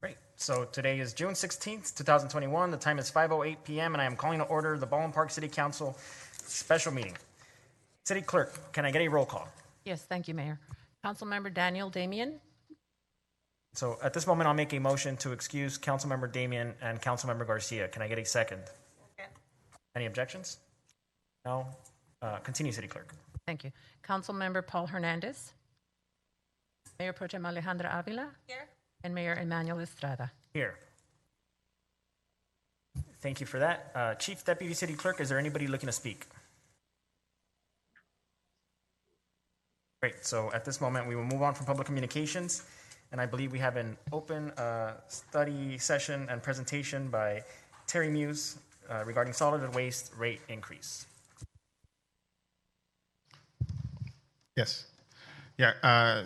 Great. So today is June 16th, 2021. The time is 5:08 p.m. and I am calling to order the Baldwin Park City Council special meeting. City Clerk, can I get a roll call? Yes, thank you, Mayor. Councilmember Daniel Damian. So at this moment, I'll make a motion to excuse Councilmember Damian and Councilmember Garcia. Can I get a second? Second. Any objections? No? Continue, City Clerk. Thank you. Councilmember Paul Hernandez. Mayor Pro Tem Alejandra Avila. Here. And Mayor Emmanuel Estrada. Here. Thank you for that. Chief Deputy City Clerk, is there anybody looking to speak? Great. So at this moment, we will move on from public communications. And I believe we have an open study session and presentation by Terry Muse regarding solid waste rate increase. Yes. Yeah.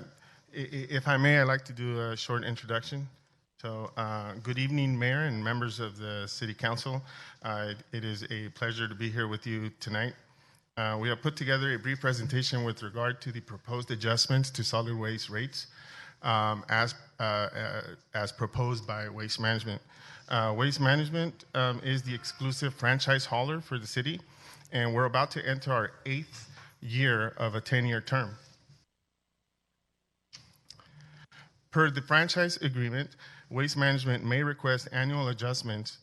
If I may, I'd like to do a short introduction. So good evening, Mayor and members of the City Council. It is a pleasure to be here with you tonight. We have put together a brief presentation with regard to the proposed adjustments to solid waste rates as proposed by Waste Management. Waste Management is the exclusive franchise hauler for the city, and we're about to enter our 8th year of a 10-year term. Per the franchise agreement, Waste Management may request annual adjustments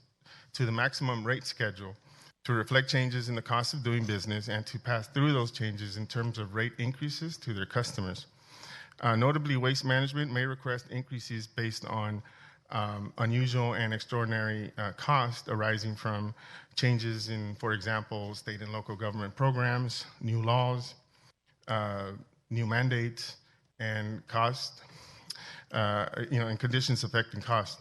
to the maximum rate schedule to reflect changes in the cost of doing business and to pass through those changes in terms of rate increases to their customers. Notably, Waste Management may request increases based on unusual and extraordinary costs arising from changes in, for example, state and local government programs, new laws, new mandates, and cost. And conditions affecting cost.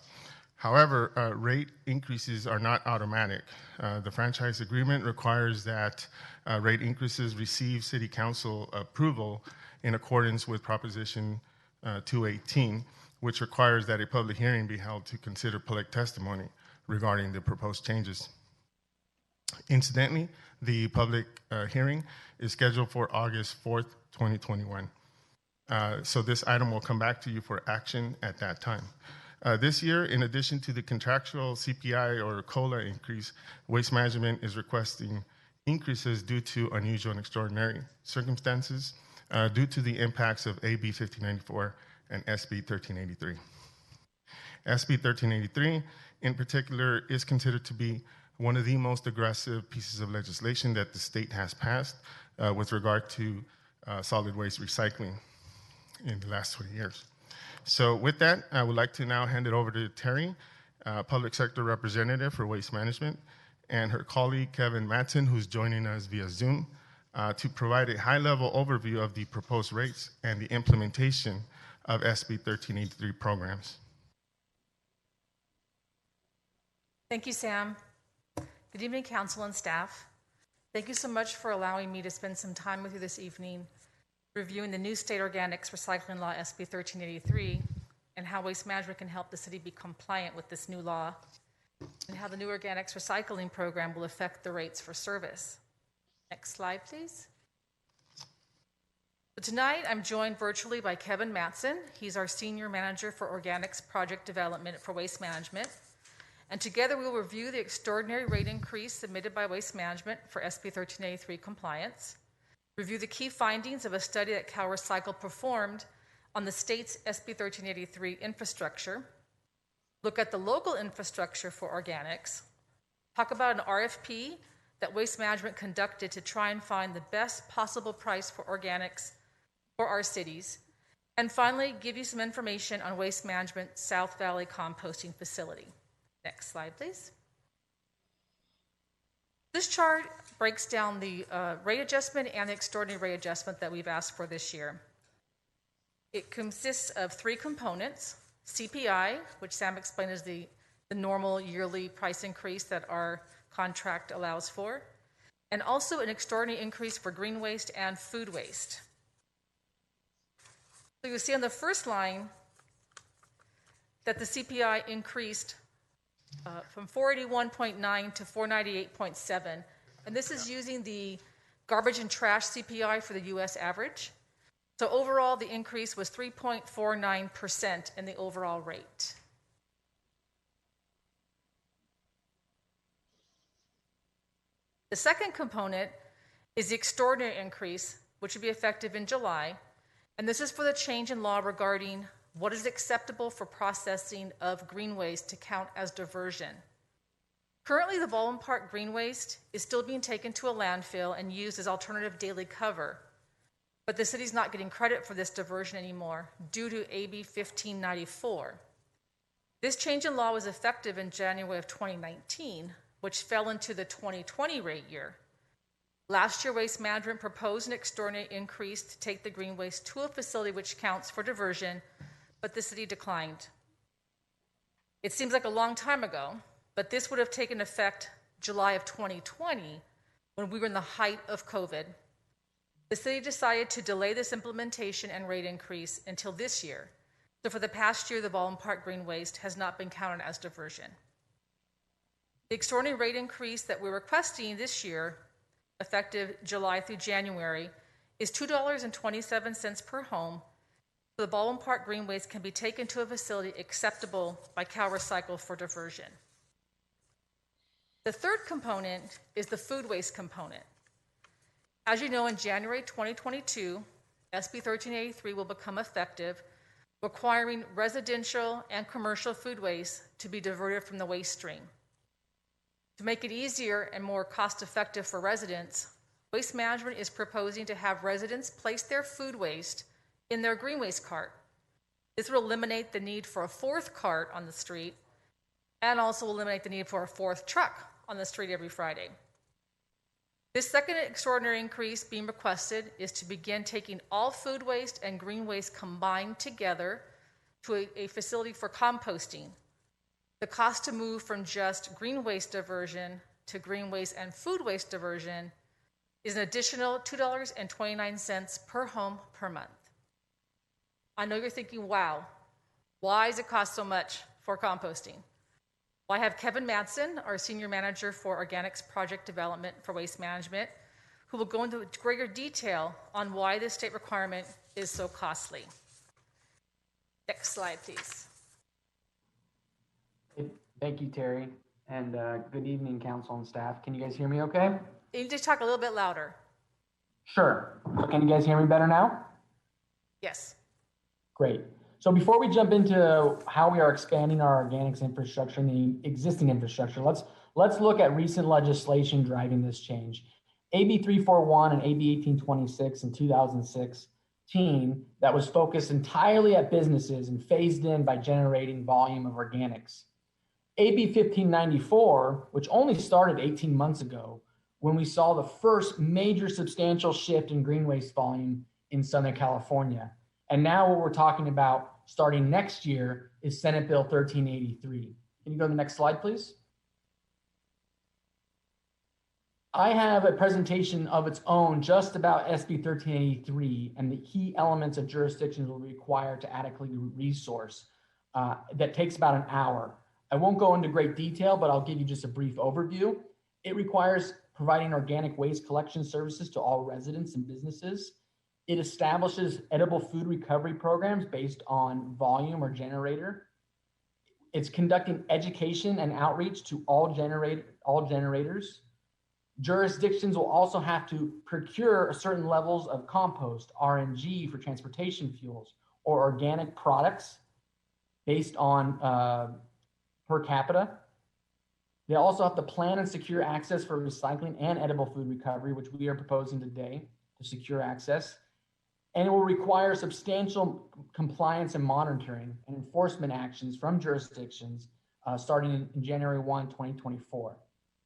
However, rate increases are not automatic. The franchise agreement requires that rate increases receive City Council approval in accordance with Proposition 218, which requires that a public hearing be held to consider public testimony regarding the proposed changes. Incidentally, the public hearing is scheduled for August 4th, 2021. So this item will come back to you for action at that time. This year, in addition to the contractual CPI or COLA increase, Waste Management is requesting increases due to unusual and extraordinary circumstances due to the impacts of AB 1594 and SB 1383. SB 1383, in particular, is considered to be one of the most aggressive pieces of legislation that the state has passed with regard to solid waste recycling in the last 20 years. So with that, I would like to now hand it over to Terry, Public Sector Representative for Waste Management, and her colleague, Kevin Matson, who's joining us via Zoom, to provide a high-level overview of the proposed rates and the implementation of SB 1383 programs. Thank you, Sam. Good evening, Council and staff. Thank you so much for allowing me to spend some time with you this evening reviewing the new state organics recycling law, SB 1383, and how Waste Management can help the city be compliant with this new law, and how the new organics recycling program will affect the rates for service. Next slide, please. So tonight, I'm joined virtually by Kevin Matson. He's our Senior Manager for Organics Project Development for Waste Management. And together, we will review the extraordinary rate increase submitted by Waste Management for SB 1383 compliance, review the key findings of a study that CalRecycle performed on the state's SB 1383 infrastructure, look at the local infrastructure for organics, talk about an RFP that Waste Management conducted to try and find the best possible price for organics for our cities, and finally, give you some information on Waste Management's South Valley composting facility. Next slide, please. This chart breaks down the rate adjustment and the extraordinary rate adjustment that we've asked for this year. It consists of 3 components: CPI, which Sam explained is the normal yearly price increase that our contract allows for, and also an extraordinary increase for green waste and food waste. So you'll see on the first line that the CPI increased from 481.9 to 498.7, and this is using the garbage and trash CPI for the U.S. average. So overall, the increase was 3.49% in the overall rate. The second component is the extraordinary increase, which will be effective in July, and this is for the change in law regarding what is acceptable for processing of green waste to count as diversion. Currently, the Baldwin Park green waste is still being taken to a landfill and used as alternative daily cover, but the city's not getting credit for this diversion anymore due to AB 1594. This change in law was effective in January of 2019, which fell into the 2020 rate year. Last year, Waste Management proposed an extraordinary increase to take the green waste to a facility which counts for diversion, but the city declined. It seems like a long time ago, but this would have taken effect July of 2020 when we were in the height of COVID. The city decided to delay this implementation and rate increase until this year. So for the past year, the Baldwin Park green waste has not been counted as diversion. The extraordinary rate increase that we're requesting this year, effective July through January, is $2.27 per home. So the Baldwin Park green waste can be taken to a facility acceptable by Cal Recycle for diversion. The third component is the food waste component. As you know, in January 2022, SB 1383 will become effective, requiring residential and commercial food waste to be diverted from the waste stream. To make it easier and more cost-effective for residents, Waste Management is proposing to have residents place their food waste in their green waste cart. This will eliminate the need for a fourth cart on the street and also eliminate the need for a fourth truck on the street every Friday. This second extraordinary increase being requested is to begin taking all food waste and green waste combined together to a facility for composting. The cost to move from just green waste diversion to green waste and food waste diversion is an additional $2.29 per home per month. I know you're thinking, wow, why does it cost so much for composting? Well, I have Kevin Madsen, our Senior Manager for Organics Project Development for Waste Management, who will go into greater detail on why this state requirement is so costly. Next slide, please. Thank you, Terry, and good evening, council and staff. Can you guys hear me okay? You need to talk a little bit louder. Sure. So can you guys hear me better now? Yes. Great. So before we jump into how we are expanding our organics infrastructure and the existing infrastructure, let's look at recent legislation driving this change. AB 341 and AB 1826 in 2016 that was focused entirely at businesses and phased in by generating volume of organics. AB 1594, which only started 18 months ago, when we saw the first major substantial shift in green waste volume in Southern California. And now what we're talking about starting next year is Senate Bill 1383. Can you go to the next slide, please? I have a presentation of its own just about SB 1383 and the key elements of jurisdictions will be required to adequately resource. That takes about an hour. I won't go into great detail, but I'll give you just a brief overview. It requires providing organic waste collection services to all residents and businesses. It establishes edible food recovery programs based on volume or generator. It's conducting education and outreach to all generators. Jurisdictions will also have to procure certain levels of compost, RNG for transportation fuels, or organic products based on per capita. They also have to plan and secure access for recycling and edible food recovery, which we are proposing today to secure access. And it will require substantial compliance and monitoring and enforcement actions from jurisdictions starting in January 1, 2024.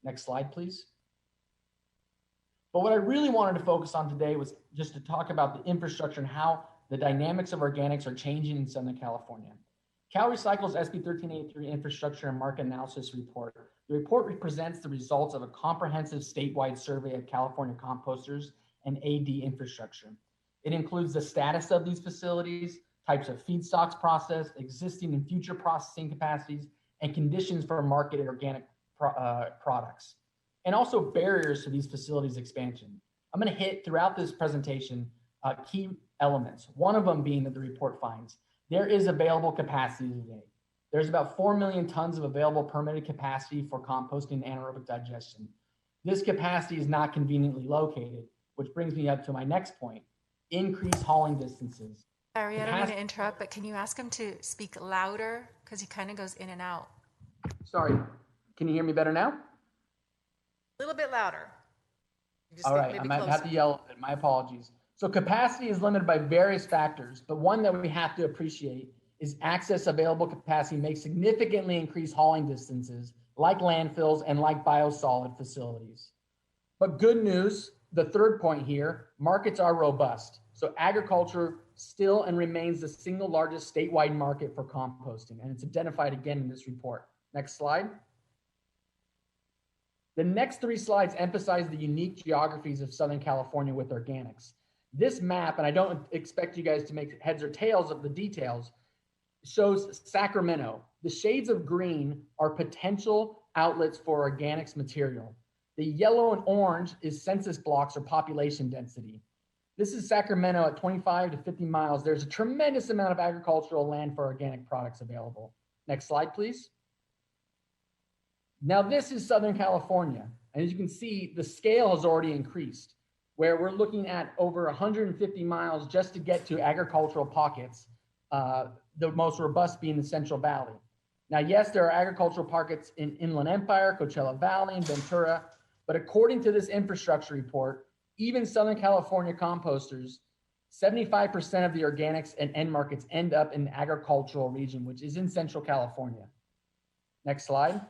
Next slide, please. But what I really wanted to focus on today was just to talk about the infrastructure and how the dynamics of organics are changing in Southern California. Cal Recycle's SB 1383 Infrastructure and Market Analysis Report. The report represents the results of a comprehensive statewide survey of California composters and AD infrastructure. It includes the status of these facilities, types of feedstocks processed, existing and future processing capacities, and conditions for marketed organic products, and also barriers to these facilities' expansion. I'm going to hit throughout this presentation key elements, one of them being that the report finds there is available capacity today. There's about 4 million tons of available permitted capacity for composting and anaerobic digestion. This capacity is not conveniently located, which brings me up to my next point, increase hauling distances. Sorry, I don't mean to interrupt, but can you ask him to speak louder? Because he kind of goes in and out. Sorry, can you hear me better now? A little bit louder. Just All right, maybe I might have closer. to yell. My apologies. So capacity is limited by various factors, but one that we have to appreciate is access available capacity may significantly increase hauling distances like landfills and like biosolid facilities. But good news, the third point here, markets are robust. So agriculture still and remains the single largest statewide market for composting, and it's identified again in this report. Next slide. The next 3 slides emphasize the unique geographies of Southern California with organics. This map, and I don't expect you guys to make heads or tails of the details, shows Sacramento. The shades of green are potential outlets for organics material. The yellow and orange is census blocks or population density. This is Sacramento at 25 to 50 miles. There's a tremendous amount of agricultural land for organic products available. Next slide, please. Now this is Southern California. And as you can see, the scale has already increased, where we're looking at over 150 miles just to get to agricultural pockets, the most robust being the Central Valley. Now, yes, there are agricultural pockets in Inland Empire, Coachella Valley, and Ventura, but according to this infrastructure report, even Southern California composters, 75% of the organics and end markets end up in the agricultural region, which is in Central California. Next slide.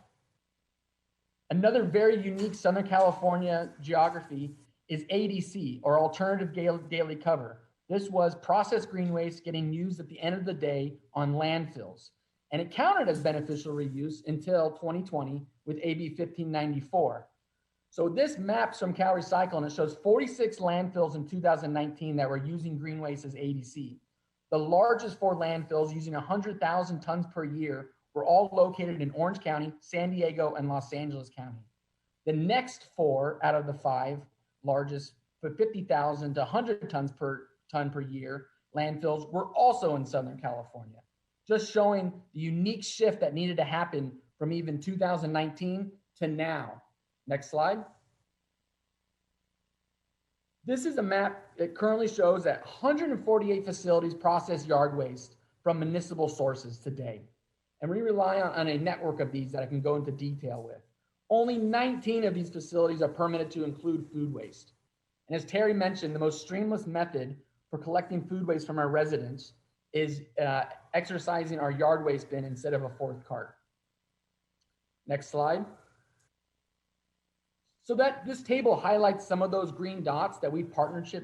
Another very unique Southern California geography is ADC, or alternative daily cover. This was processed green waste getting used at the end of the day on landfills. And it counted as beneficial reuse until 2020 with AB 1594. So this maps from Cal Recycle, and it shows 46 landfills in 2019 that were using green waste as ADC. The largest 4 landfills using 100,000 tons per year were all located in Orange County, San Diego, and Los Angeles County. The next 4 out of the 5 largest, for 50,000 to 100 tons per ton per year landfills, were also in Southern California, just showing the unique shift that needed to happen from even 2019 to now. Next slide. This is a map that currently shows that 148 facilities process yard waste from municipal sources today. And we rely on a network of these that I can go into detail with. Only 19 of these facilities are permitted to include food waste. And as Terry mentioned, the most streamless method for collecting food waste from our residents is exercising our yard waste bin instead of a 4th cart. Next slide. So that this table highlights some of those green dots that we've partnership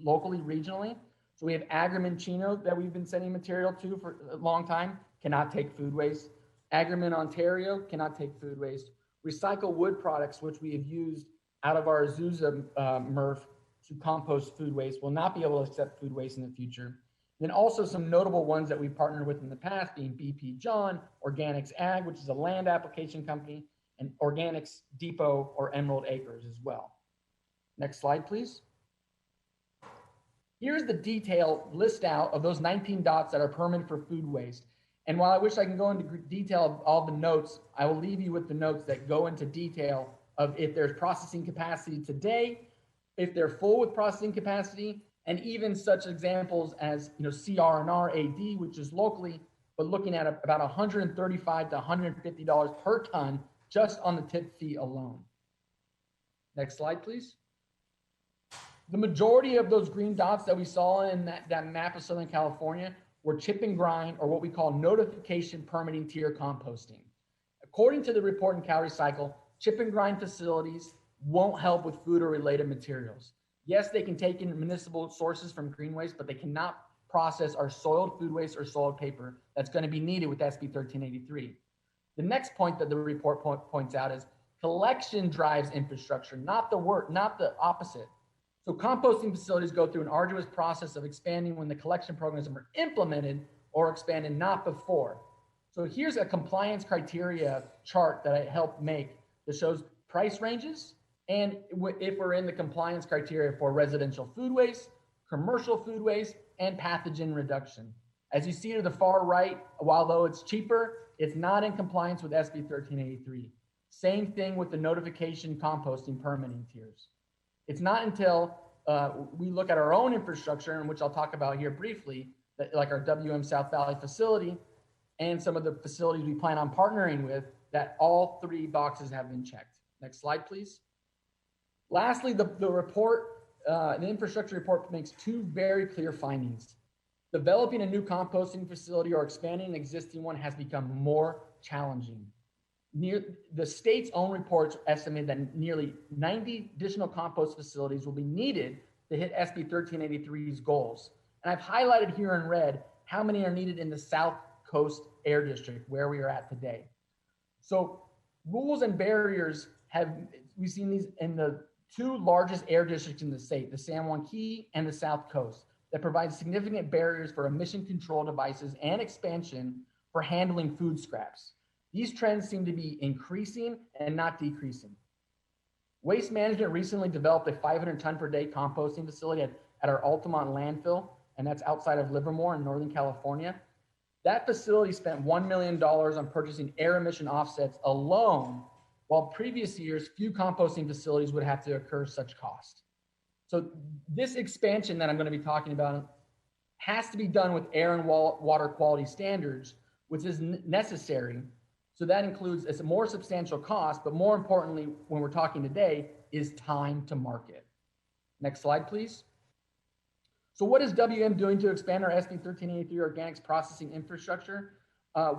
locally, regionally. So we have Agrimin Chino that we've been sending material to for a long time, cannot take food waste. Agrimin Ontario cannot take food waste. Recycle wood products, which we have used out of our Azusa MRF to compost food waste, will not be able to accept food waste in the future. Then also some notable ones that we partnered with in the past being BP John, Organics Ag, which is a land application company, and Organics Depot or Emerald Acres as well. Next slide, please. Here's the detail list out of those 19 dots that are permitted for food waste. And while I wish I can go into detail of all the notes, I will leave you with the notes that go into detail of if there's processing capacity today, if they're full with processing capacity, and even such examples as CR&R AD, which is locally, but looking at about $135 to $150 per ton just on the tip fee alone. Next slide, please. The majority of those green dots that we saw in that map of Southern California were chip and grind, or what we call notification permitting tier composting. According to the report in Cal Recycle, chip and grind facilities won't help with food or related materials. Yes, they can take in municipal sources from green waste, but they cannot process our soiled food waste or soiled paper that's going to be needed with SB 1383. The next point that the report points out is collection drives infrastructure, not the opposite. So composting facilities go through an arduous process of expanding when the collection programs are implemented or expanded, not before. So here's a compliance criteria chart that I helped make that shows price ranges and if we're in the compliance criteria for residential food waste, commercial food waste, and pathogen reduction. As you see to the far right, while though it's cheaper, it's not in compliance with SB 1383. Same thing with the notification composting permitting tiers. It's not until we look at our own infrastructure, and which I'll talk about here briefly, that, like our WM South Valley facility and some of the facilities we plan on partnering with, that all three boxes have been checked. Next slide, please. Lastly, the infrastructure report makes two very clear findings. Developing a new composting facility or expanding an existing one has become more challenging. The state's own reports estimate that nearly 90 additional compost facilities will be needed to hit SB 1383's goals. And I've highlighted here in red how many are needed in the South Coast Air District, where we are at today. So rules and barriers we've seen these in the two largest air districts in the state, the San Juan Key and the South Coast, that provide significant barriers for emission control devices and expansion for handling food scraps. These trends seem to be increasing and not decreasing. Waste Management recently developed a 500 ton per day composting facility at our Altamont landfill, and that's outside of Livermore in Northern California. That facility spent $1 million on purchasing air emission offsets alone, while previous years, few composting facilities would have to incur such cost. So this expansion that I'm going to be talking about has to be done with air and water quality standards, which is necessary. So that includes a more substantial cost, but more importantly, when we're talking today, is time to market. Next slide, please. So what is WM doing to expand our SB 1383 organics processing infrastructure?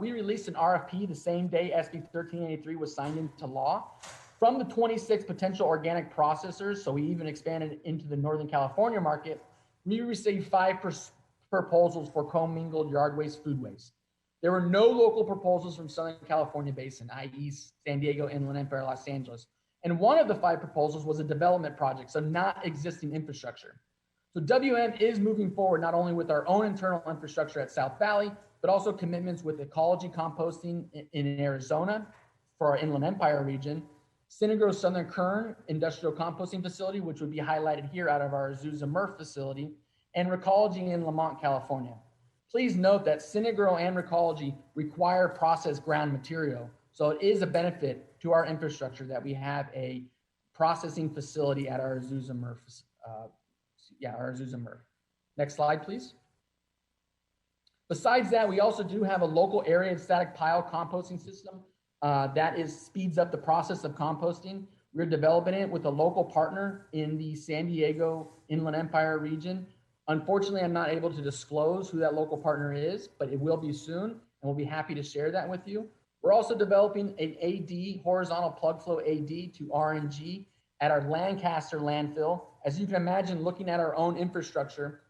We released an RFP the same day SB 1383 was signed into law. From the 26 potential organic processors, so we even expanded into the Northern California market, we received 5 proposals for commingled yard waste, food waste. There were no local proposals from Southern California Basin, i.e. San Diego, Inland Empire, Los Angeles. And one of the 5 proposals was a development project, so not existing infrastructure. So WM is moving forward not only with our own internal infrastructure at South Valley, but also commitments with ecology composting in Arizona for our Inland Empire region, Synagro Southern Kern Industrial Composting Facility, which would be highlighted here out of our Azusa Murph facility, and Recology in Lamont, California. Please note that Synagro and Recology require processed ground material, so it is a benefit to our infrastructure that we have a processing facility at our Azusa Murph. Our Azusa Murph. Next slide, please. Besides that, we also do have a local area and static pile composting system that speeds up the process of composting. We're developing it with a local partner in the San Diego Inland Empire region. Unfortunately, I'm not able to disclose who that local partner is, but it will be soon, and we'll be happy to share that with you. We're also developing an AD, horizontal plug flow AD to RNG at our Lancaster landfill. As you can imagine, looking at our own infrastructure,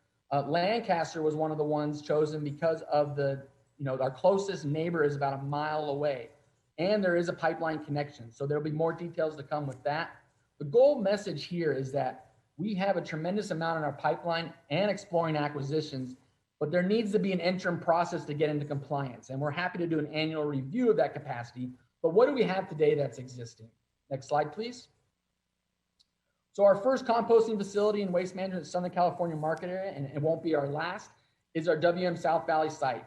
Lancaster was one of the ones chosen because of our closest neighbor is about a mile away, and there is a pipeline connection. So there'll be more details to come with that. The goal message here is that we have a tremendous amount in our pipeline and exploring acquisitions, but there needs to be an interim process to get into compliance. And we're happy to do an annual review of that capacity. But what do we have today that's existing? Next slide, please. So our first composting facility in Waste Management Southern California market area, and it won't be our last, is our WM South Valley site.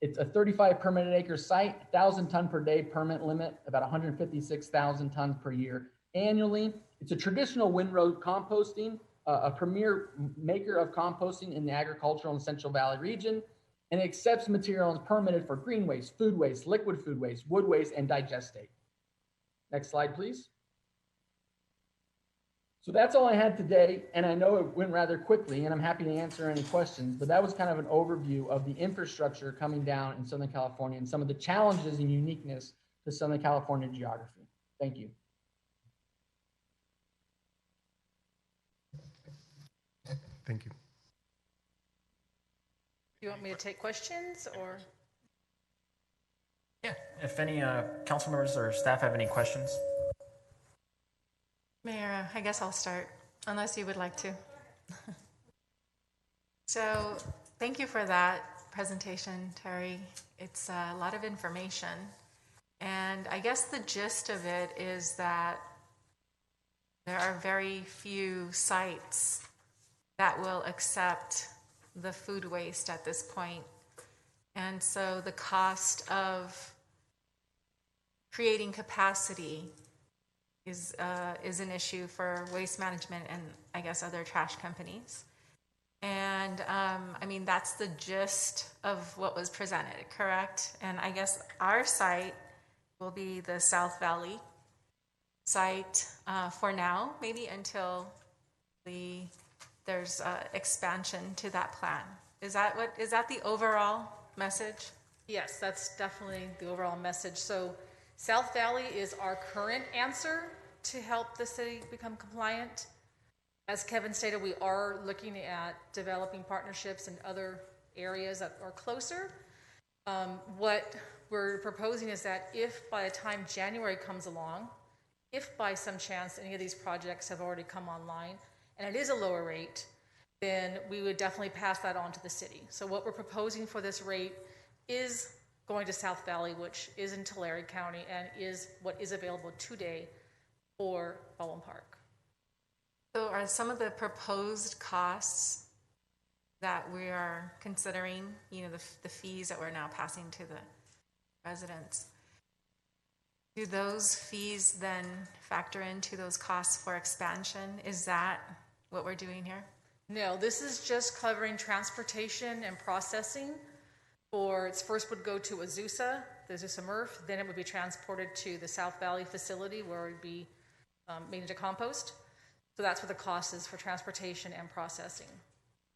It's a 35 permitted acre site, 1,000 ton per day permit limit, about 156,000 tons per year annually. It's a traditional windrow composting, a premier maker of composting in the agricultural and Central Valley region, and it accepts materials permitted for green waste, food waste, liquid food waste, wood waste, and digestate. Next slide, please. So that's all I had today, and I know it went rather quickly, and I'm happy to answer any questions, but that was kind of an overview of the infrastructure coming down in Southern California and some of the challenges and uniqueness to Southern California geography. Thank you. Thank you. Do you want me to take questions or? Yeah, if any council members or staff have any questions. Mayor, I guess I'll start, unless you would like to. So thank you for that presentation, Terry. It's a lot of information. And I guess the gist of it is that there are very few sites that will accept the food waste at this point. And so the cost of creating capacity is an issue for waste management and I guess other trash companies. And I mean, that's the gist of what was presented, correct? And I guess our site will be the South Valley site for now, maybe until there's expansion to that plan. Is that the overall message? Yes, that's definitely the overall message. So South Valley is our current answer to help the city become compliant. As Kevin stated, we are looking at developing partnerships in other areas that are closer. What we're proposing is that if by the time January comes along, if by some chance any of these projects have already come online and it is a lower rate, then we would definitely pass that on to the city. So what we're proposing for this rate is going to South Valley, which is in Tulare County and is what is available today for Baldwin Park. So are some of the proposed costs that we are considering, the fees that we're now passing to the residents, do those fees then factor into those costs for expansion? Is that what we're doing here? No, this is just covering transportation and processing. Its first would go to Azusa, the Azusa MRF, then it would be transported to the South Valley facility where it would be made into compost. So that's what the cost is for transportation and processing.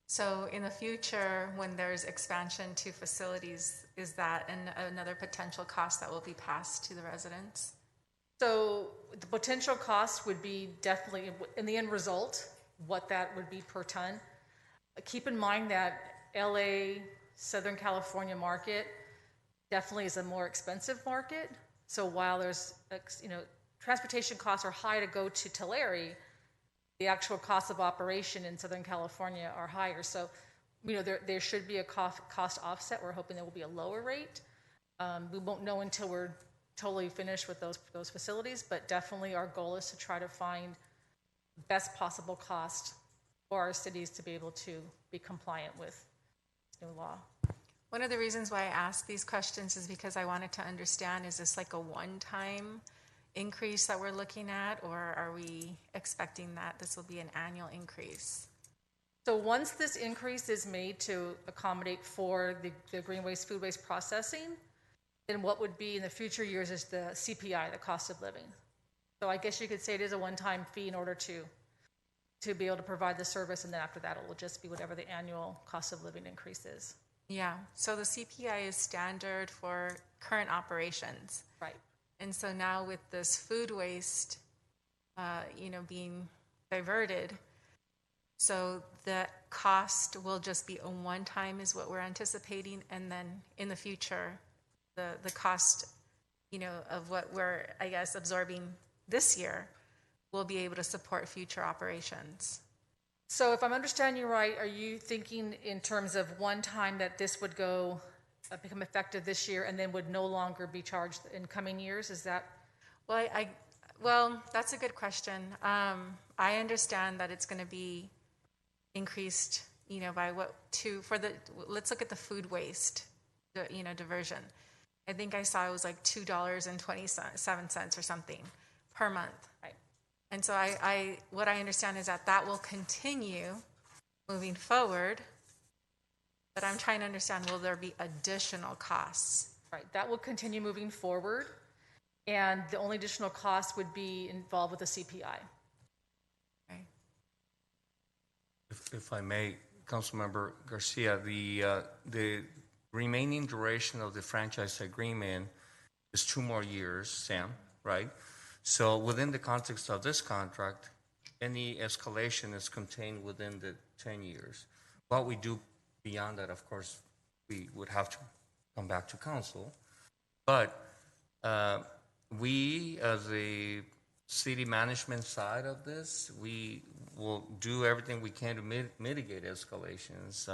So in the future, when there's expansion to facilities, is that another potential cost that will be passed to the residents? So the potential cost would be definitely, in the end result, what that would be per ton. Keep in mind that LA, Southern California market definitely is a more expensive market. So while there's, transportation costs are high to go to Tulare, the actual costs of operation in Southern California are higher. So, there should be a cost offset. We're hoping there will be a lower rate. We won't know until we're totally finished with those facilities, but definitely our goal is to try to find best possible cost for our cities to be able to be compliant with this new law. One of the reasons why I asked these questions is because I wanted to understand, is this like a one-time increase that we're looking at, or are we expecting that this will be an annual increase? So once this increase is made to accommodate for the green waste, food waste processing, then what would be in the future years is the CPI, the cost of living. So I guess you could say it is a one-time fee in order to be able to provide the service, and then after that it will just be whatever the annual cost of living increase is. Yeah, so the CPI is standard for current operations. Right. And so now with this food waste, being diverted, so the cost will just be a one-time is what we're anticipating, and then in the future, the cost, of what we're, I guess, absorbing this year will be able to support future operations. So if I'm understanding you right, are you thinking in terms of one time that this would become effective this year and then would no longer be charged in coming years? Is that? Well, that's a good question. I understand that it's going to be increased, by let's look at the food waste, diversion. I think I saw it was like $2.27 or something per month. Right. And so what I understand is that will continue moving forward, but I'm trying to understand, will there be additional costs? Right, that will continue moving forward, and the only additional cost would be involved with the CPI. Okay. If I may, Councilmember Garcia, the remaining duration of the franchise agreement is 2 more years, Sam, right? So within the context of this contract, any escalation is contained within the 10 years. What we do beyond that, of course, we would have to come back to council. But we, as a city management side of this, we will do everything we can to mitigate escalations.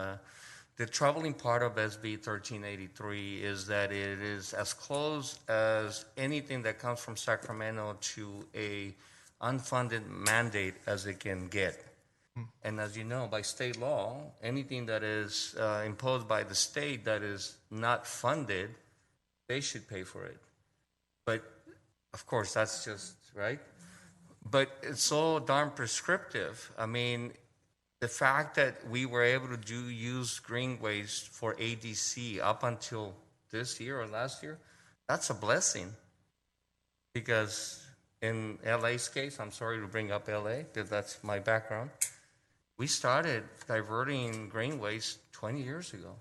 The troubling part of SB 1383 is that it is as close as anything that comes from Sacramento to a unfunded mandate as it can get. And as you know, by state law, anything that is imposed by the state that is not funded, they should pay for it. But of course, that's just, right? But it's so darn prescriptive. I mean, the fact that we were able to use green waste for ADC up until this year or last year, that's a blessing. Because in LA's case, I'm sorry to bring up LA, because that's my background, we started diverting green waste 20 years ago.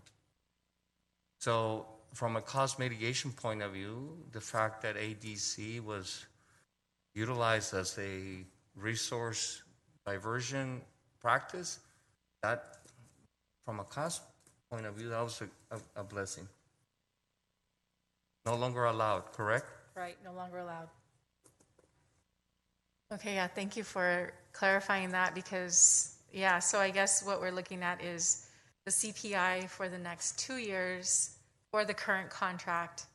So from a cost mitigation point of view, the fact that ADC was utilized as a resource diversion practice, that, from a cost point of view, that was a blessing. No longer allowed, correct? Right, no longer allowed. Okay, yeah, thank you for clarifying that because, yeah, so I guess what we're looking at is the CPI for the next 2 years for the current contract.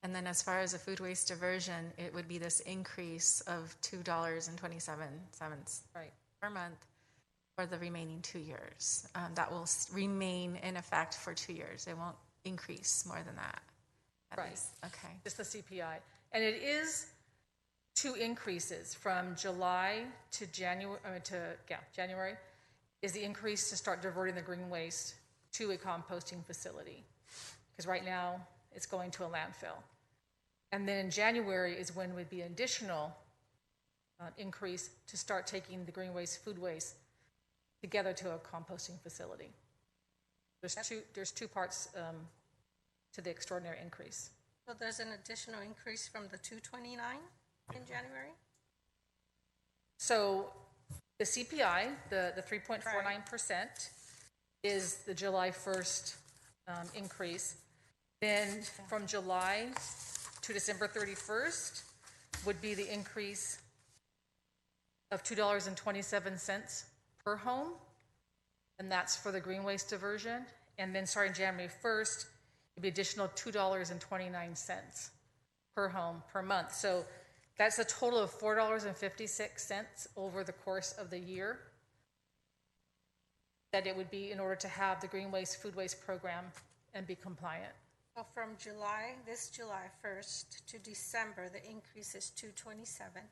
And then as far as the food waste diversion, it would be this increase of $2.27 Right. per month for the remaining 2 years. That will remain in effect for 2 years. It won't increase more than that. Right. Okay. Just the CPI. And it is 2 increases from July to January, January is the increase to start diverting the green waste to a composting facility. Because right now it's going to a landfill. And then in January is when would be an additional increase to start taking the green waste, food waste together to a composting facility. There's two parts to the extraordinary increase. So there's an additional increase from the 229 in January? So the CPI, the 3.49% is the July 1st increase. Then from July to December 31st would be the increase of $2.27 per home, and that's for the green waste diversion. And then starting January 1st, it'd be additional $2.29 per home per month. So that's a total of $4.56 over the course of the year that it would be in order to have the green waste, food waste program and be compliant. So from this July 1st to December, the increase is 227.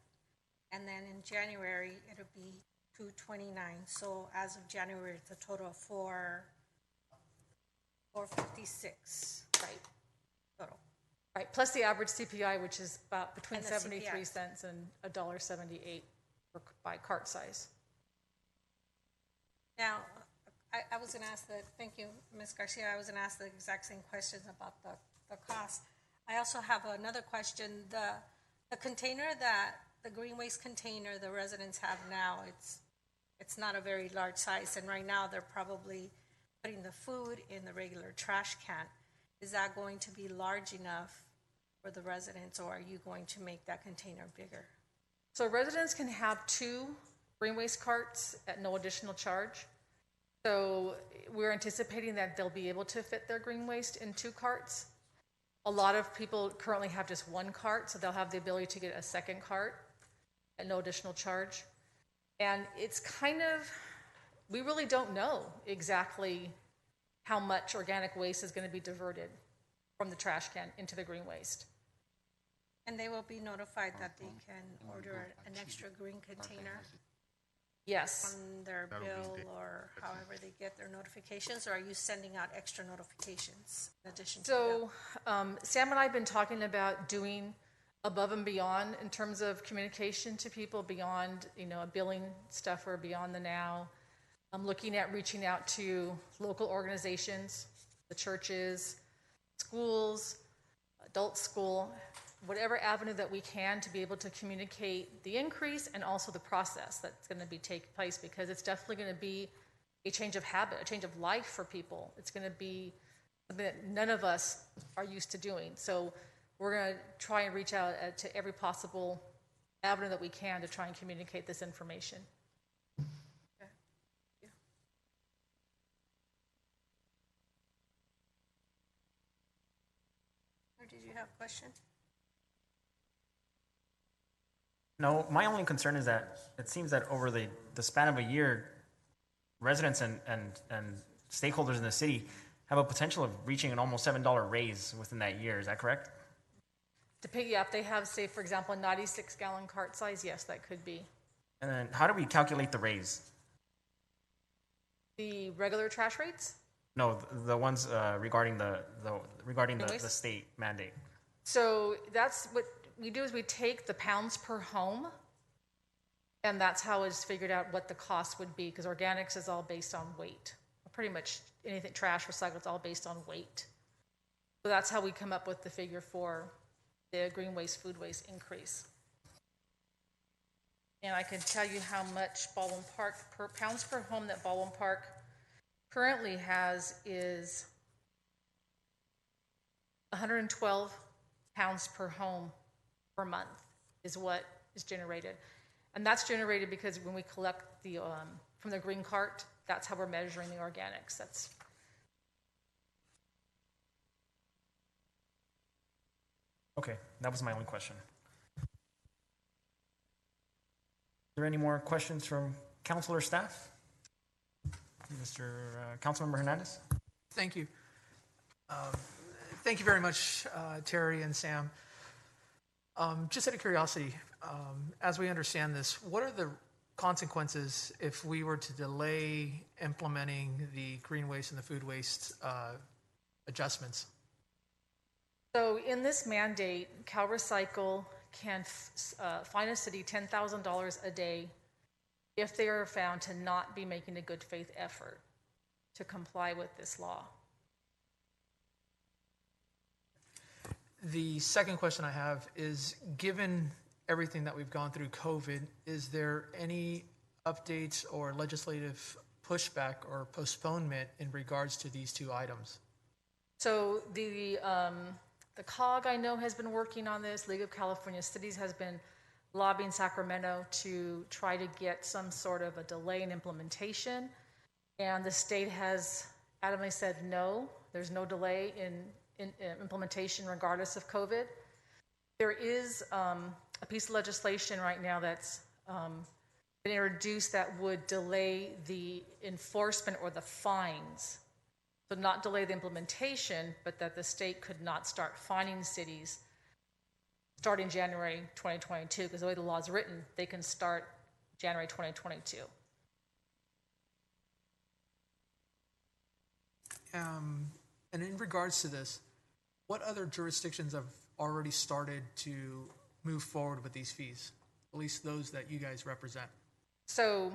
And then in January, it'll be 229. So as of January, it's a total of 456. Right. Total. Right, plus the average CPI, which is about between And the 73 CPI. cents and $1.78 by cart size. Now, I was going to ask thank you, Ms. Garcia. I was going to ask the exact same questions about the cost. I also have another question. The container the green waste container the residents have now, it's not a very large size, and right now they're probably putting the food in the regular trash can. Is that going to be large enough for the residents, or are you going to make that container bigger? So residents can have 2 green waste carts at no additional charge. So we're anticipating that they'll be able to fit their green waste in 2 carts. A lot of people currently have just 1 cart, so they'll have the ability to get a second cart at no additional charge. And it's we really don't know exactly how much organic waste is going to be diverted from the trash can into the green waste. And they will be notified that they can order an extra green container Yes. on their bill or however they get their notifications, or are you sending out extra notifications in addition to So Sam and I have been talking about doing above and beyond in terms of communication to people beyond, a billing stuff or beyond the now. I'm looking at reaching out to local organizations, the churches, schools, adult school, whatever avenue that we can to be able to communicate the increase and also the process that's going to take place, because it's definitely going to be a change of habit, a change of life for people. It's going to be something that none of us are used to doing. So we're going to try and reach out to every possible avenue that we can to try and communicate this information. Or did you have a question? No, my only concern is that it seems that over the span of a year, residents and stakeholders in the city have a potential of reaching an almost $7 raise within that year. Is that correct? Yeah, if they have, say, for example, a 96-gallon cart size, yes, that could be. And then how do we calculate the raise? The regular trash rates? No, the ones regarding the Anyways. state mandate. So that's what we do is we take the pounds per home, and that's how it's figured out what the cost would be, because organics is all based on weight. Pretty much anything trash, recycled, it's all based on weight. So that's how we come up with the figure for the green waste, food waste increase. And I can tell you how much Baldwin Park, per pounds per home that Baldwin Park currently has is 112 pounds per home per month is what is generated. And that's generated because when we collect the from the green cart, that's how we're measuring the organics. That's Okay, that was my only question. Are there any more questions from council or staff? Mr. Councilmember Hernandez? Thank you. Thank you very much, Terry and Sam. Just out of curiosity, as we understand this, what are the consequences if we were to delay implementing the green waste and the food waste adjustments? so in this mandate, CalRecycle can fine a city $10,000 a day if they are found to not be making a good faith effort to comply with this law. The second question I have is, given everything that we've gone through COVID, is there any updates or legislative pushback or postponement in regards to these two items? So the COG, I know, has been working on this. League of California Cities has been lobbying Sacramento to try to get some sort of a delay in implementation. And the state has adamantly said no, there's no delay in implementation regardless of COVID. There is a piece of legislation right now that's been introduced that would delay the enforcement or the fines. So not delay the implementation, but that the state could not start fining cities starting January 2022, because the way the law is written, they can start January 2022. And in regards to this, what other jurisdictions have already started to move forward with these fees, at least those that you guys represent? So,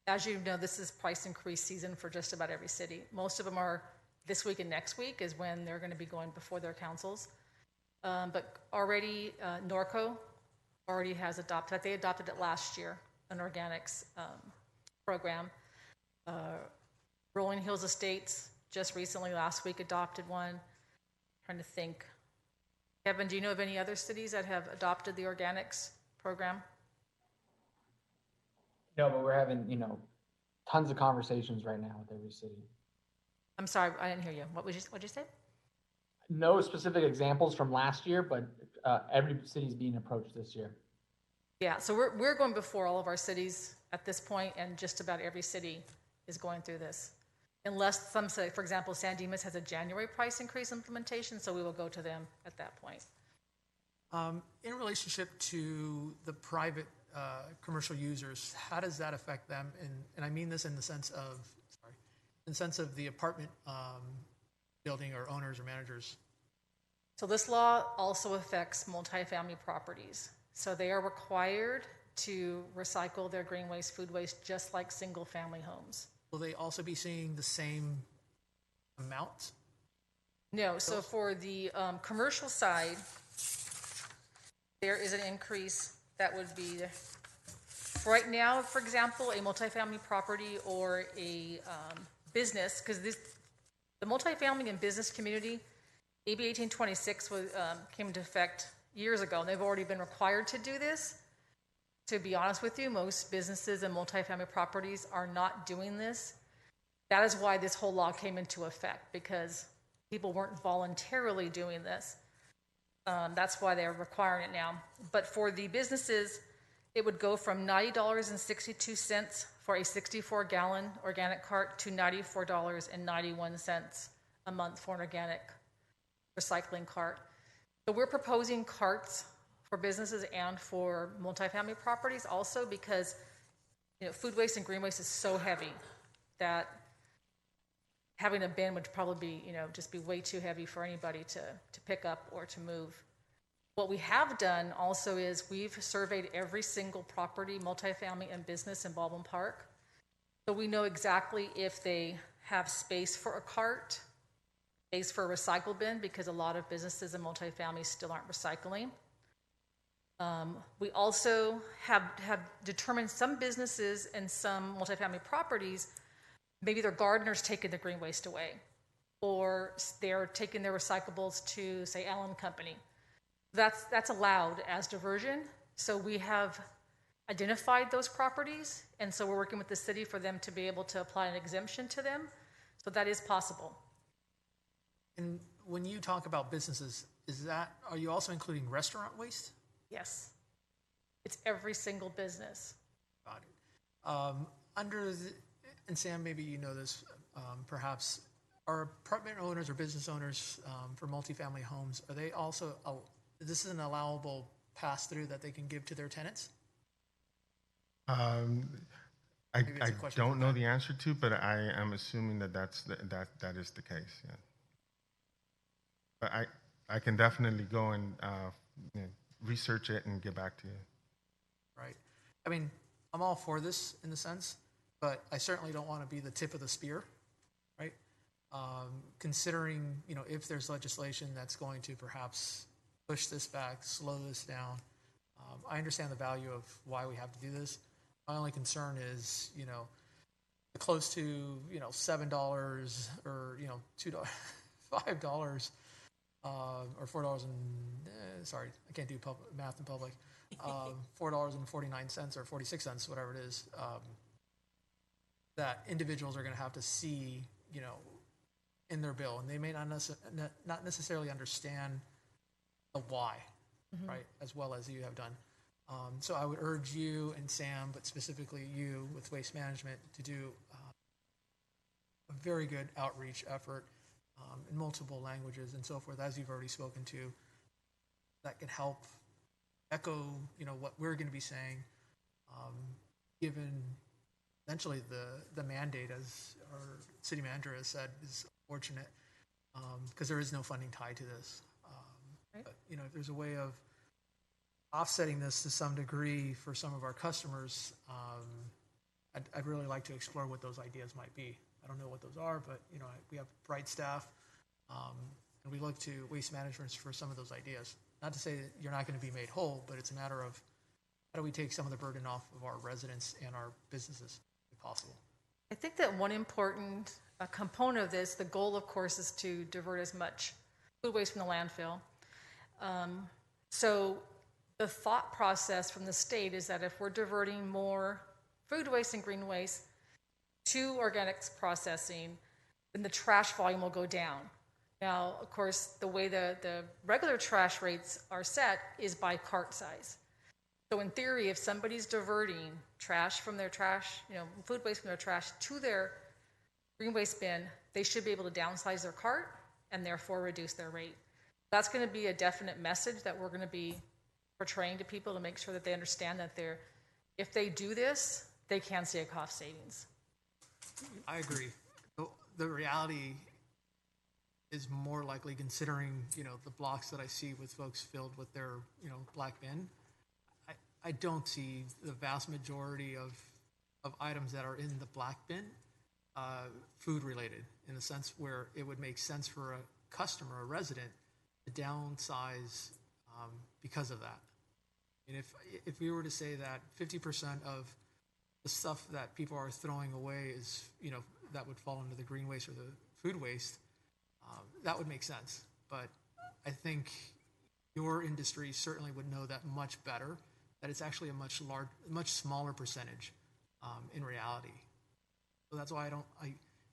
as you know, this is price increase season for just about every city. Most of them are this week and next week is when they're going to be going before their councils. But already Norco already has adopted, they adopted it last year, an organics program. Rolling Hills Estates just recently last week adopted one. Trying to think. Kevin, do you know of any other cities that have adopted the organics program? No, but we're having, tons of conversations right now with every city. I'm sorry, I didn't hear you. What'd you say? No specific examples from last year, but every city's being approached this year. Yeah, so we're going before all of our cities at this point, and just about every city is going through this. Unless some say, for example, San Dimas has a January price increase implementation, so we will go to them at that point. In relationship to the private commercial users, how does that affect them? And I mean this in the sense of the apartment building or owners or managers. So this law also affects multifamily properties. So they are required to recycle their green waste, food waste, just like single family homes. Will they also be seeing the same amount? No, so for the commercial side, there is an increase that would be, right now, for example, a multifamily property or a business, because the multifamily and business community, AB 1826 came into effect years ago, and they've already been required to do this. To be honest with you, most businesses and multifamily properties are not doing this. That is why this whole law came into effect, because people weren't voluntarily doing this. That's why they're requiring it now. But for the businesses, it would go from $90.62 for a 64-gallon organic cart to $94.91 a month for an organic recycling cart. So we're proposing carts for businesses and for multifamily properties also because, food waste and green waste is so heavy that having a bin would probably be, just be way too heavy for anybody to pick up or to move. What we have done also is we've surveyed every single property, multifamily and business in Baldwin Park. So we know exactly if they have space for a cart, space for a recycle bin, because a lot of businesses and multifamily still aren't recycling. We also have determined some businesses and some multifamily properties, maybe their gardener's taking the green waste away, or they're taking their recyclables to, say, Allen Company. That's allowed as diversion. So we have identified those properties, and so we're working with the city for them to be able to apply an exemption to them. So that is possible. And when you talk about businesses, are you also including restaurant waste? Yes. It's every single business. Got it. And Sam, maybe you know this, perhaps, are apartment owners or business owners for multifamily homes, are they also, this is an allowable pass-through that they can give to their tenants? I Maybe it's a question don't for know Ben. the answer to, but I am assuming that is the case. Yeah. But I can definitely go and research it and get back to you. Right. I mean, I'm all for this in the sense, but I certainly don't want to be the tip of the spear, right? Considering, if there's legislation that's going to perhaps push this back, slow this down, I understand the value of why we have to do this. My only concern is, close to, $7 or, $2, $5, or $4 and, sorry, I can't do math in public, $4.49 or 46 cents, whatever it is, that individuals are going to have to see, in their bill, and they may not necessarily understand the why, right, as well as you have done. So I would urge you and Sam, but specifically you with Waste Management, to do a very good outreach effort in multiple languages and so forth, as you've already spoken to, that can help echo, what we're going to be saying, given essentially the mandate, as our city manager has said, is unfortunate because there is no funding tied to this. But, if there's a way of offsetting this to some degree for some of our customers, I'd really like to explore what those ideas might be. I don't know what those are, but we have bright staff, and we look to Waste Management for some of those ideas. Not to say that you're not going to be made whole, but it's a matter of how do we take some of the burden off of our residents and our businesses, if possible. I think that one important component of this, the goal, of course, is to divert as much food waste from the landfill. So the thought process from the state is that if we're diverting more food waste and green waste to organics processing, then the trash volume will go down. Now, of course, the way the regular trash rates are set is by cart size. So in theory, if somebody's diverting trash from their trash, food waste from their trash to their green waste bin, they should be able to downsize their cart and therefore reduce their rate. That's going to be a definite message that we're going to be portraying to people to make sure that they understand that if they do this, they can see a cost savings. I agree. The reality is more likely, considering the blocks that I see with folks filled with their black bin. I don't see the vast majority of items that are in the black bin food related, in the sense where it would make sense for a customer, a resident, to downsize because of that. And if we were to say that 50% of the stuff that people are throwing away is, that would fall into the green waste or the food waste, that would make sense. But I think your industry certainly would know that much better, that it's actually a much smaller percentage in reality. So that's why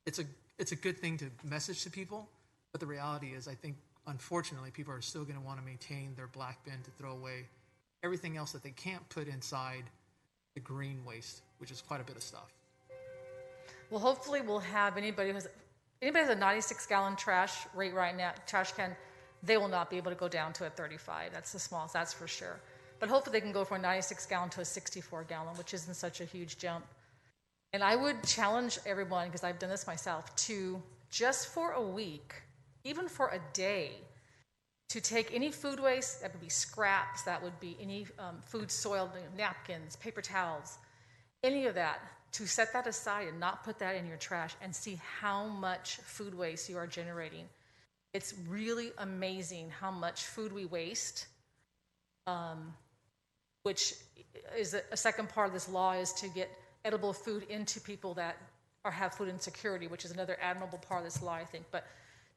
it's a good thing to message to people, but the reality is, I think, unfortunately, people are still going to want to maintain their black bin to throw away everything else that they can't put inside the green waste, which is quite a bit of stuff. Well, hopefully we'll have anybody who has a 96-gallon trash rate right now, trash can, they will not be able to go down to a 35. That's the smallest, that's for sure. But hopefully they can go from a 96 gallon to a 64 gallon, which isn't such a huge jump. And I would challenge everyone, because I've done this myself, to just for a week, even for a day, to take any food waste, that would be scraps, that would be any food soiled, napkins, paper towels, any of that, to set that aside and not put that in your trash and see how much food waste you are generating. It's really amazing how much food we waste, which is a second part of this law, is to get edible food into people that have food insecurity, which is another admirable part of this law, I think. But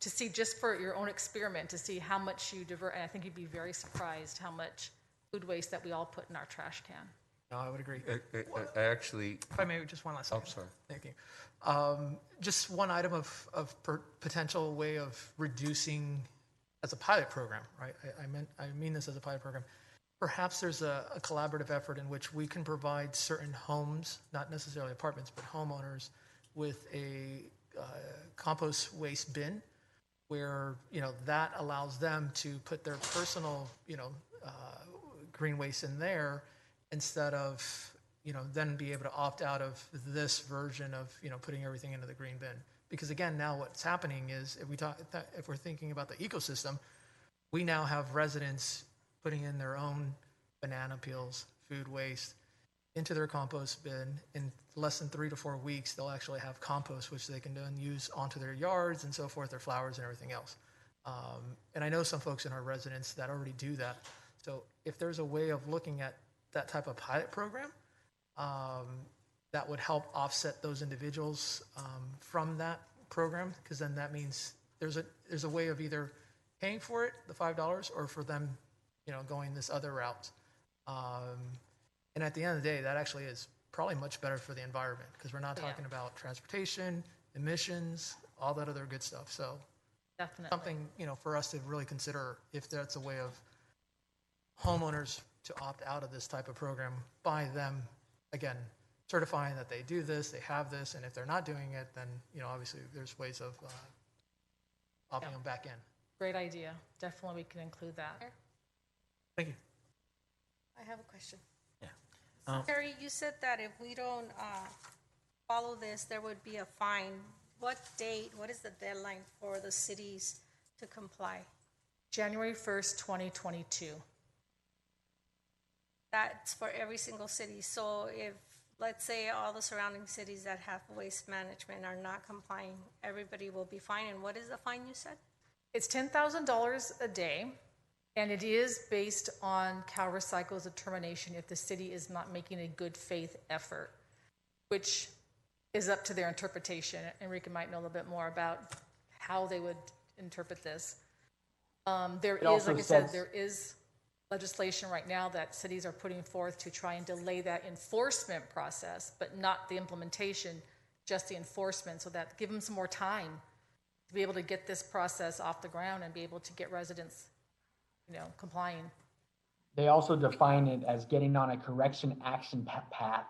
to see, just for your own experiment, to see how much you divert, and I think you'd be very surprised how much food waste that we all put in our trash can. No, I would agree. I actually, If I may, just one last oh, thing. sorry. Thank you. Just one item of potential way of reducing as a pilot program, right? I mean this as a pilot program. Perhaps there's a collaborative effort in which we can provide certain homes, not necessarily apartments, but homeowners, with a compost waste bin, where that allows them to put their personal green waste in there, instead of then be able to opt out of this version of putting everything into the green bin. Because again, now what's happening is, if we're thinking about the ecosystem, we now have residents putting in their own banana peels, food waste, into their compost bin. In less than 3 to 4 weeks, they'll actually have compost, which they can then use onto their yards and so forth, their flowers and everything else. And I know some folks in our residents that already do that. So if there's a way of looking at that type of pilot program, that would help offset those individuals from that program, because then that means there's a way of either paying for it, the $5, or for them going this other route. And at the end of the day, that actually is probably much better for the environment, because we're not talking about transportation, emissions, all that other good stuff. So Definitely. something for us to really consider, if that's a way of homeowners to opt out of this type of program, by them again certifying that they do this, they have this, and if they're not doing it, then obviously there's ways of opting them back in. Great idea. Definitely we can include that. Thank you. I have a question. Yeah. Terry, you said that if we don't follow this, there would be a fine. What is the deadline for the cities to comply? January 1st, 2022. That's for every single city. So if, let's say, all the surrounding cities that have waste management are not complying, everybody will be fined. And what is the fine you said? It's $10,000 a day, and it is based on CalRecycle's determination if the city is not making a good faith effort, which is up to their interpretation. Enrique might know a little bit more about how they would interpret this. There is, like I said, there is legislation right now that cities are putting forth to try and delay that enforcement process, but not the implementation, just the enforcement, so that give them some more time to be able to get this process off the ground and be able to get residents, complying. They also define it as getting on a correction action path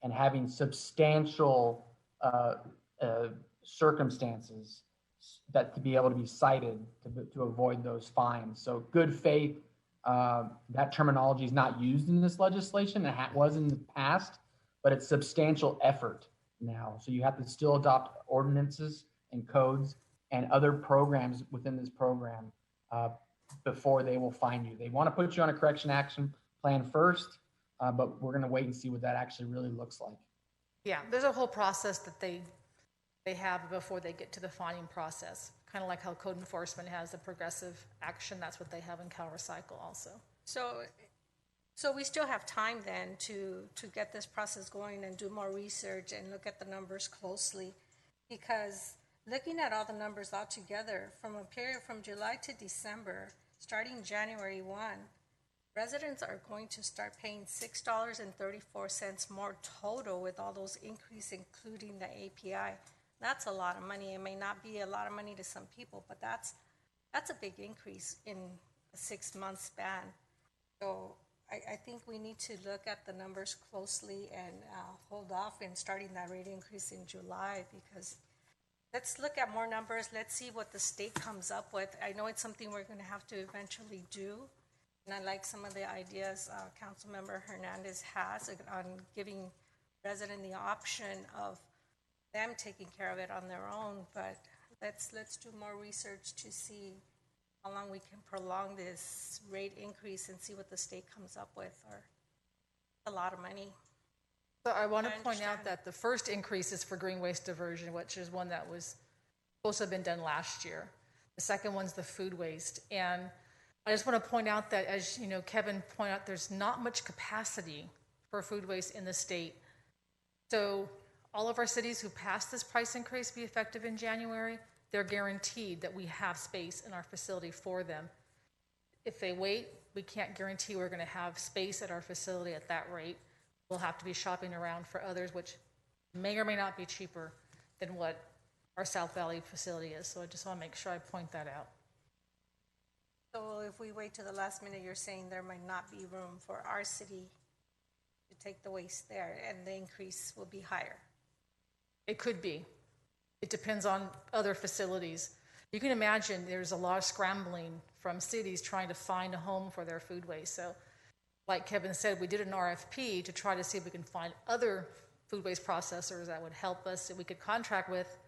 and having substantial circumstances that to be able to be cited to avoid those fines. So good faith, that terminology is not used in this legislation. It was in the past, but it's substantial effort now. So you have to still adopt ordinances and codes and other programs within this program before they will fine you. They want to put you on a correction action plan first, but we're going to wait and see what that actually really looks like. Yeah, there's a whole process that they have before they get to the fining process. Kind of like how code enforcement has the progressive action, that's what they have in CalRecycle also. So we still have time then to get this process going and do more research and look at the numbers closely, because looking at all the numbers all together from a period from July to December, starting January 1, residents are going to start paying $6.34 more total with all those increases, including the API. That's a lot of money. It may not be a lot of money to some people, but that's a big increase in a 6-month span. So I think we need to look at the numbers closely and hold off in starting that rate increase in July, because let's look at more numbers. Let's see what the state comes up with. I know it's something we're going to have to eventually do. And I like some of the ideas Councilmember Hernandez has on giving resident the option of them taking care of it on their own. But let's do more research to see how long we can prolong this rate increase and see what the state comes up with. Or a lot of money. So I want to I point out understand. that the first increase is for green waste diversion, which is one that was supposed to have been done last year. The second one's the food waste. And I just want to point out that, as you know, Kevin pointed out, there's not much capacity for food waste in the state. So all of our cities who passed this price increase be effective in January, they're guaranteed that we have space in our facility for them. If they wait, we can't guarantee we're going to have space at our facility at that rate. We'll have to be shopping around for others, which may or may not be cheaper than what our South Valley facility is. So I just want to make sure I point that out. So if we wait to the last minute, you're saying there might not be room for our city to take the waste there, and the increase will be higher. It could be. It depends on other facilities. You can imagine there's a lot of scrambling from cities trying to find a home for their food waste. So like Kevin said, we did an RFP to try to see if we can find other food waste processors that would help us, that we could contract with.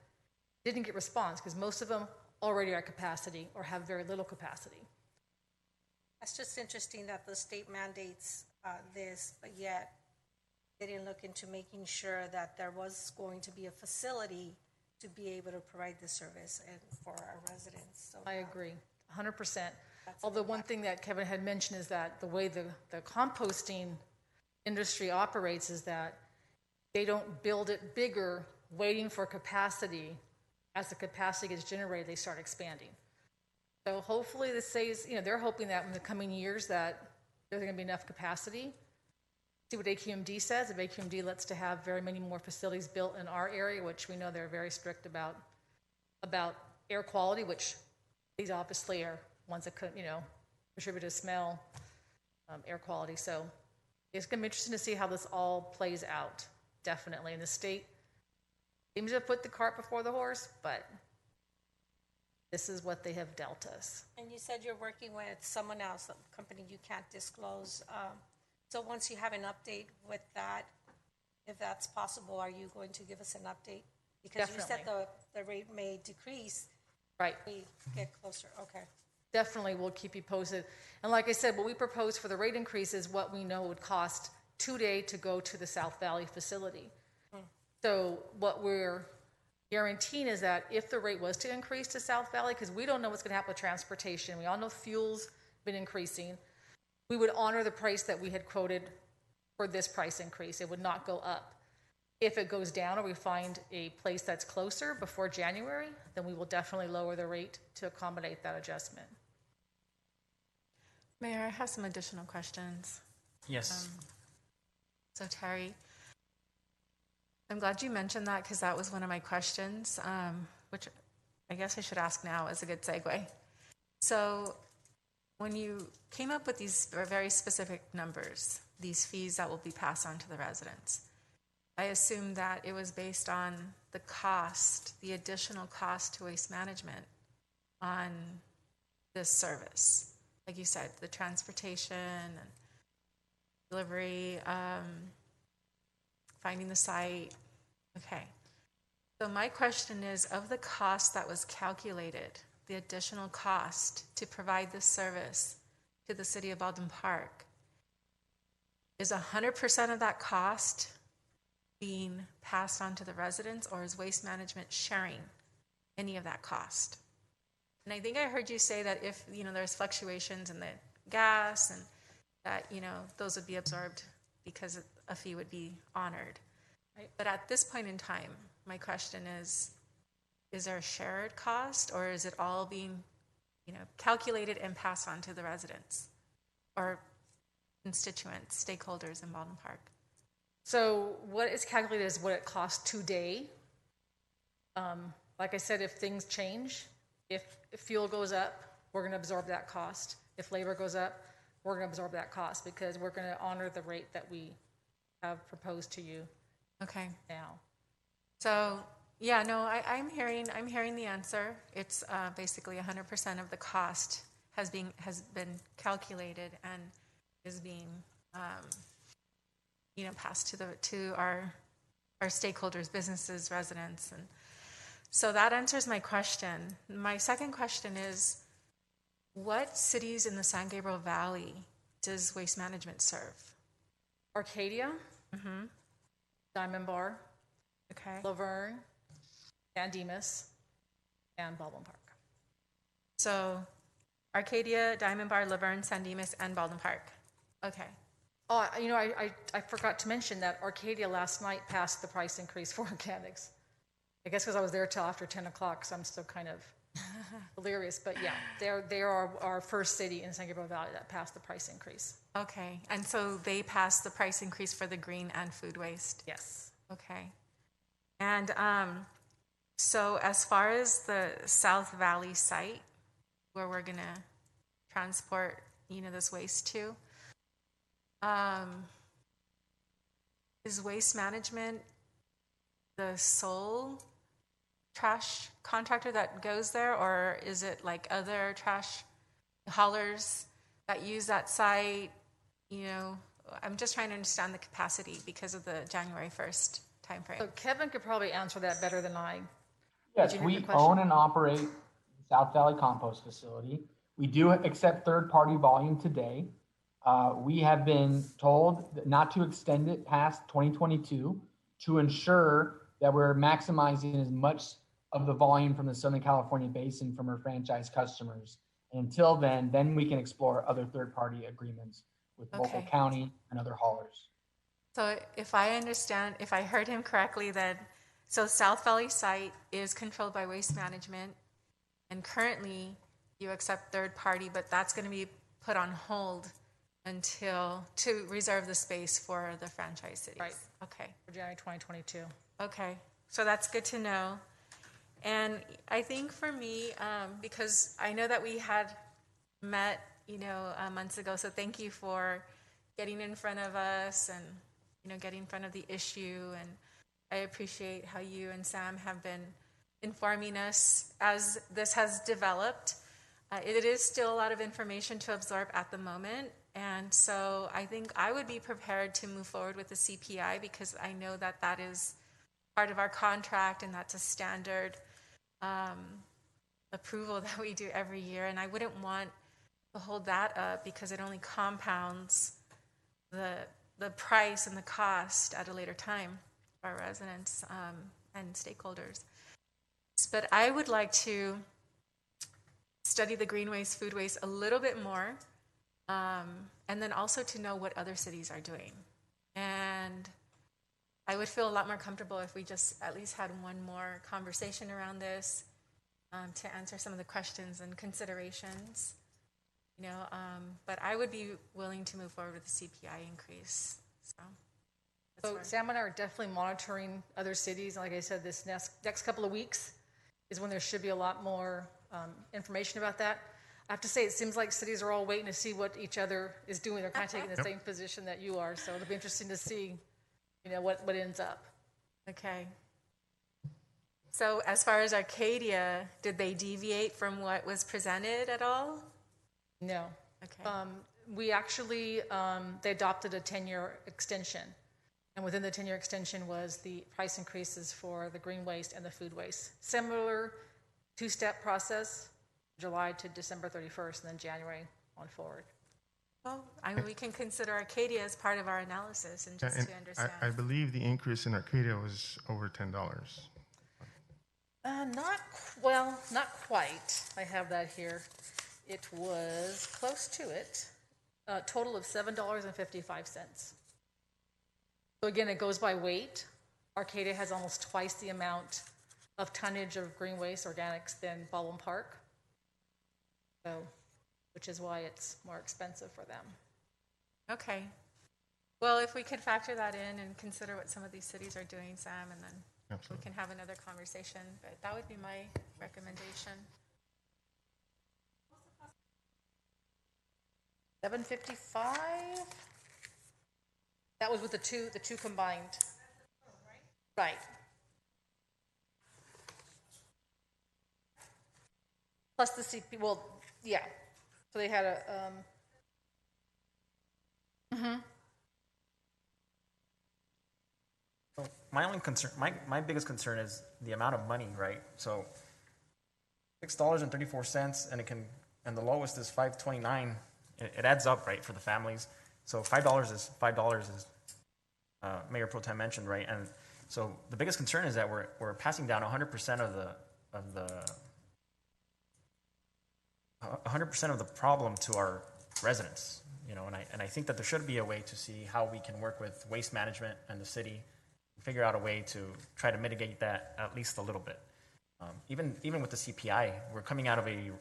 Didn't get response because most of them already are at capacity or have very little capacity. That's just interesting that the state mandates this, but yet they didn't look into making sure that there was going to be a facility to be able to provide the service and for our residents. So I agree, 100%. Although one thing that Kevin had mentioned is that the way the composting industry operates is that they don't build it bigger, waiting for capacity. As the capacity gets generated, they start expanding. So hopefully this says, they're hoping that in the coming years that there's going to be enough capacity. See what AQMD says. If AQMD lets to have very many more facilities built in our area, which we know they're very strict about air quality, which these obviously are ones that could, contribute to smell, air quality. So it's going to be interesting to see how this all plays out, definitely. And the state seems to have put the cart before the horse, but this is what they have dealt us. And you said you're working with someone else, a company you can't disclose. So once you have an update with that, if that's possible, are you going to give us an update? Because you said the rate may decrease. Right. We get closer. Okay. Definitely, we'll keep you posted. And like I said, what we propose for the rate increase is what we know would cost today to go to the South Valley facility. So what we're guaranteeing is that if the rate was to increase to South Valley, because we don't know what's going to happen with transportation, we all know fuel's been increasing, we would honor the price that we had quoted for this price increase. It would not go up. If it goes down or we find a place that's closer before January, then we will definitely lower the rate to accommodate that adjustment. Mayor, I have some additional questions. Yes. So Terry, I'm glad you mentioned that because that was one of my questions, which I guess I should ask now as a good segue. So when you came up with these very specific numbers, these fees that will be passed on to the residents, I assume that it was based on the cost, the additional cost to waste management on this service. Like you said, the transportation and delivery, finding the site. Okay. So my question is, of the cost that was calculated, the additional cost to provide this service to the city of Baldwin Park, is 100% of that cost being passed on to the residents, or is Waste Management sharing any of that cost? And I think I heard you say that if, there's fluctuations in the gas and that, those would be absorbed because a fee would be honored. Right? But at this point in time, my question is there a shared cost, or is it all being, calculated and passed on to the residents or constituents, stakeholders in Baldwin Park? So what is calculated is what it costs today. Like I said, if things change, if fuel goes up, we're going to absorb that cost. If labor goes up, we're going to absorb that cost because we're going to honor the rate that we have proposed to you Okay. now. So Yeah, no, I'm hearing the answer. It's basically 100% of the cost has been calculated and is being, passed to our stakeholders, businesses, residents, and so that answers my question. My second question is, what cities in the San Gabriel Valley does Waste Management serve? Arcadia, Diamond Bar, Okay. Laverne, San Dimas, and Baldwin Park. So Arcadia, Diamond Bar, Laverne, San Dimas, and Baldwin Park. Okay. Oh, I forgot to mention that Arcadia last night passed the price increase for organics. I guess because I was there till after 10 o'clock, so I'm still kind of delirious. But yeah, they are our first city in San Gabriel Valley that passed the price increase. Okay. And so they passed the price increase for the green and food waste? Yes. Okay. And so as far as the South Valley site where we're going to transport, this waste to, is Waste Management the sole trash contractor that goes there, or is it like other trash haulers that use that site? I'm just trying to understand the capacity because of the January 1st timeframe. So Kevin could probably answer that better than I. Yes, Did you hear we the question? own and operate the South Valley Compost Facility. We do accept third-party volume today. We have been told that not to extend it past 2022 to ensure that we're maximizing as much of the volume from the Southern California Basin from our franchise customers. And until then we can explore other third-party agreements with local Okay. county and other haulers. So if I heard him correctly, so South Valley site is controlled by Waste Management, and currently you accept third party, but that's going to be put on hold to reserve the space for the franchise cities. Right. Okay. For January 2022. Okay. So that's good to know. And I think for me, because I know that we had met, months ago, so thank you for getting in front of us and, getting in front of the issue. And I appreciate how you and Sam have been informing us as this has developed. It is still a lot of information to absorb at the moment. And so I think I would be prepared to move forward with the CPI because I know that that is part of our contract and that's a standard approval that we do every year. And I wouldn't want to hold that up because it only compounds the price and the cost at a later time for our residents and stakeholders. But I would like to study the green waste, food waste a little bit more, and then also to know what other cities are doing. And I would feel a lot more comfortable if we just at least had one more conversation around this to answer some of the questions and considerations. But I would be willing to move forward with the CPI increase. So Sam and I are definitely monitoring other cities. Like I said, this next couple of weeks is when there should be a lot more information about that. I have to say, it seems like cities are all waiting to see what each other is doing. They're kind of taking the same position that you are. So it'll be interesting to see, what ends up. Okay. So as far as Arcadia, did they deviate from what was presented at all? No. Okay. We actually, they adopted a 10-year extension. And within the 10-year extension was the price increases for the green waste and the food waste. Similar two-step process, July to December 31st, and then January on forward. Well, we can consider Arcadia as part of our analysis and just to understand. I believe the increase in Arcadia was over $10. Not quite. I have that here. It was close to it. A total of $7.55. So again, it goes by weight. Arcadia has almost twice the amount of tonnage of green waste organics than Baldwin Park. So, which is why it's more expensive for them. Okay. Well, if we could factor that in and consider what some of these cities are doing, Sam, and then Absolutely. we can have another conversation. But that would be my recommendation. $7.55. That was with the two combined. Right. plus the CP, well, yeah. So they had a, So my only concern, my biggest concern is the amount of money, right? So $6.34, and and the lowest is $5.29. It adds up, right, for the families. So $5 is $5, as Mayor Pro Tem mentioned, right? And so the biggest concern is that we're passing down 100% of the problem to our residents, you know, and I think that there should be a way to see how we can work with waste management and the city, figure out a way to try to mitigate that at least a little bit. Even with the CPI, we're coming out of a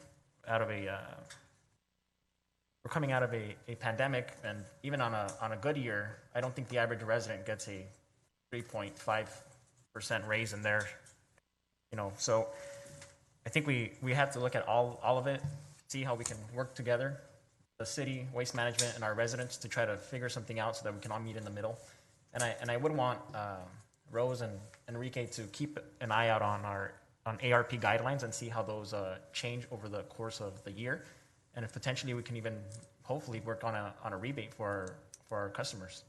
pandemic, and even on a good year, I don't think the average resident gets a 3.5% raise in their, you know. So I think we have to look at all of it, see how we can work together, the city, waste management, and our residents, to try to figure something out so that we can all meet in the middle. And I would want Rose and Enrique to keep an eye out on ARP guidelines and see how those change over the course of the year, and if potentially we can even hopefully work on a rebate for our customers.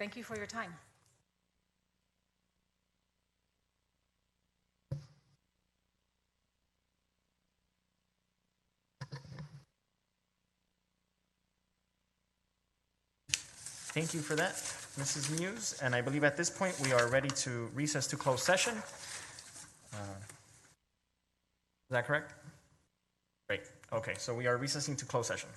thank you for your time. Thank you for that, Mrs. Muse. And I believe at this point we are ready to recess to closed session. Is that correct? Great. Okay, so we are recessing to closed session.